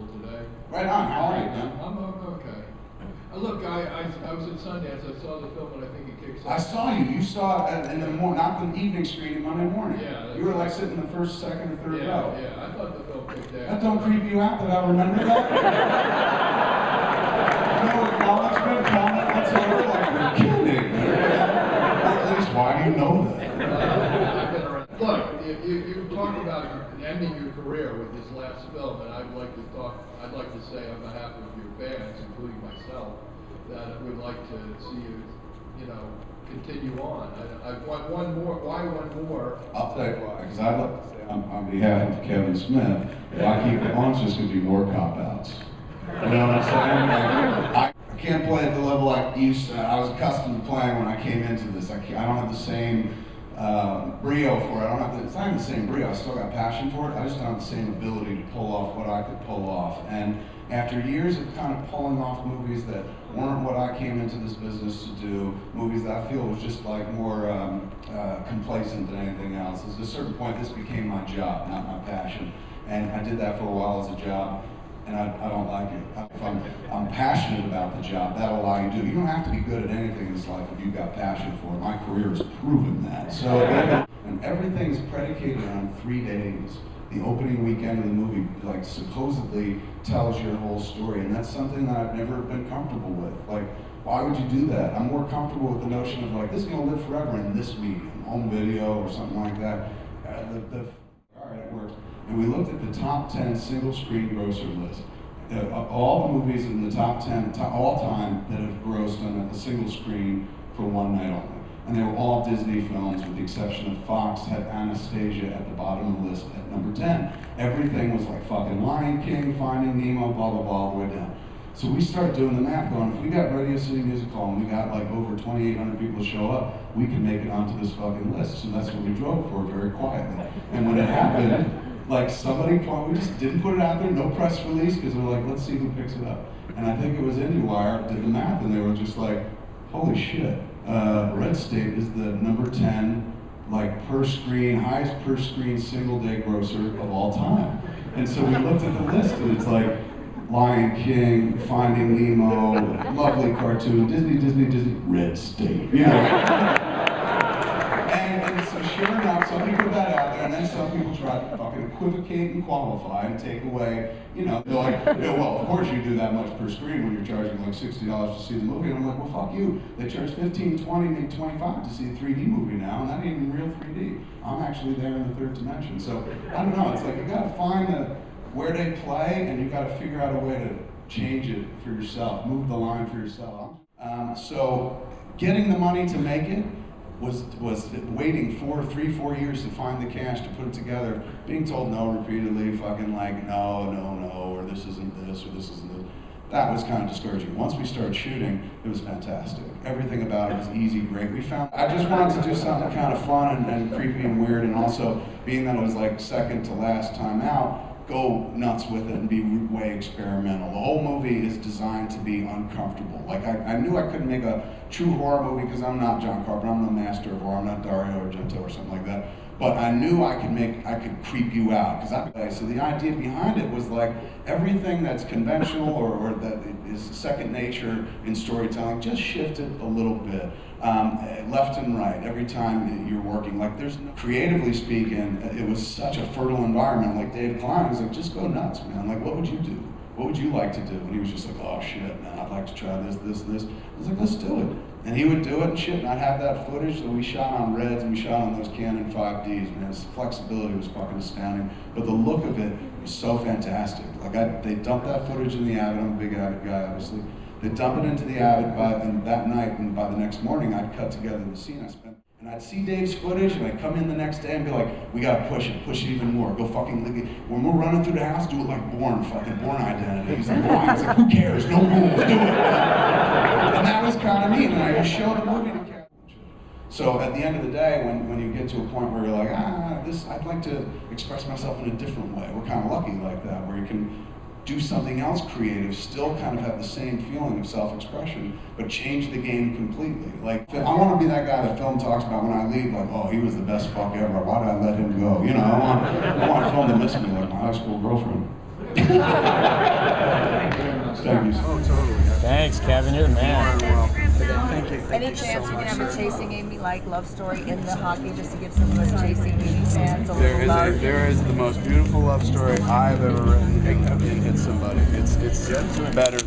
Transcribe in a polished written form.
available today. Right on. How are you, man? I'm okay. Look, I was at Sundance. I saw the film, and I think it kicks. I saw you. You saw it in the morning, not the evening screening Monday morning. Yeah. You were like sitting in the first, second, or third row. Yeah. I thought the film kicked ass. That don't creep you out that I remember that? No acknowledgement, comment whatsoever. Like you're kidding. At least, why do you know that? Look, you talk about ending your career with this last film, and I'd like to say on behalf of your fans, including myself, that I would like to see you, continue on. I want one more. Why one more? I'll tell you why. Because I'd like to say on behalf of Kevin Smith, if I keep it on, it's just going to be more cop-outs. You know what I'm saying? Like, I can't play at the level I used to. I was accustomed to playing when I came into this. I don't have the same brio for it. It's not even the same brio. I still got passion for it. I just don't have the same ability to pull off what I could pull off. And after years of kind of pulling off movies that weren't what I came into this business to do, movies that I feel was just like more complacent than anything else, at a certain point this became my job, not my passion. And I did that for a while as a job. And I don't like it. If I'm passionate about the job, that'll allow you to do it. You don't have to be good at anything in this life if you've got passion for it. My career has proven that. So, and everything is predicated on 3 days. The opening weekend of the movie, like, supposedly tells your whole story, and that's something that I've never been comfortable with. Like, why would you do that? I'm more comfortable with the notion of like, this is gonna live forever in this medium, home video or something like that. All right, it works. And we looked at the top 10 single screen grosser list. All the movies in the top 10 all time that have grossed on a single screen for one night only. And they were all Disney films with the exception of Fox had Anastasia at the bottom of the list at number 10. Everything was like fucking Lion King, Finding Nemo, blah, blah, blah, all the way down. So we started doing the math going, if we got Radio City Music Hall and we got like over 2,800 people to show up, we can make it onto this fucking list. So that's what we drove for very quietly. And when it happened, like we just didn't put it out there, no press release, because we're like, let's see who picks it up. And I think it was IndieWire did the math, and they were just like, holy shit, Red State is the number 10, like highest per screen single day grosser of all time. And so we looked at the list, and it's like Lion King, Finding Nemo, lovely cartoon, Disney, Red State, you know. And so sure enough, somebody put that out there, and then some people tried to fucking equivocate and qualify and take away, they're like, well, of course you do that much per screen when you're charging like $60 to see the movie. And I'm like, well, fuck you. They charge $15, $20, maybe $25 to see a 3D movie now, and that ain't even real 3D. I'm actually there in the third dimension. So, I don't know, it's like you gotta find where they play, and you gotta figure out a way to change it for yourself, move the line for yourself. So, getting the money to make it, was waiting 4 years to find the cash to put it together, being told no repeatedly, fucking like no, or this isn't this, or this isn't this. That was kind of discouraging. Once we started shooting, it was fantastic. Everything about it was easy, great. I just wanted to do something kind of fun and creepy and weird, and also, being that it was like second to last time out, go nuts with it and be way experimental. The whole movie is designed to be uncomfortable. Like I knew I couldn't make a true horror movie because I'm not John Carpenter, I'm the master of horror, I'm not Dario Argento or something like that. But I knew I could creep you out. So the idea behind it was like everything that's conventional or that is second nature in storytelling, just shift it a little bit. Left and right, every time you're working. Like creatively speaking, it was such a fertile environment. Like Dave Klein was like, just go nuts, man. Like, what would you do? What would you like to do? And he was just like, oh shit, man, I'd like to try this. I was like, let's do it. And he would do it and shit, and I'd have that footage that we shot on Reds and we shot on those Canon 5Ds, man. His flexibility was fucking astounding. But the look of it was so fantastic. Like they dumped that footage in the Avid, I'm a big Avid guy, obviously. They dump it into the Avid and that night, and by the next morning, I'd cut together the scene I spent. And I'd see Dave's footage, and I'd come in the next day and be like, we gotta push it even more. Go fucking, when we're running through the house, do it like Bourne Identity. He's like, why? He's like, who cares? No rules, do it. And that was kind of neat, and I just showed the movie to Kevin. So at the end of the day, when you get to a point where you're like, I'd like to express myself in a different way. We're kind of lucky like that, where you can do something else creative, still kind of have the same feeling of self-expression, but change the game completely. Like, I want to be that guy that film talks about when I leave, like, oh, he was the best fuck ever, why did I let him go? I want film to miss me like my high school girlfriend. Thank you. Oh, totally. Thanks, Kevin. You're the man. Thank you. Any chance we can have a Chasing Amy like love story in the hockey just to give some of those Chasing Amy fans a little love? There is the most beautiful love story I've ever written in Hit Somebody. It's better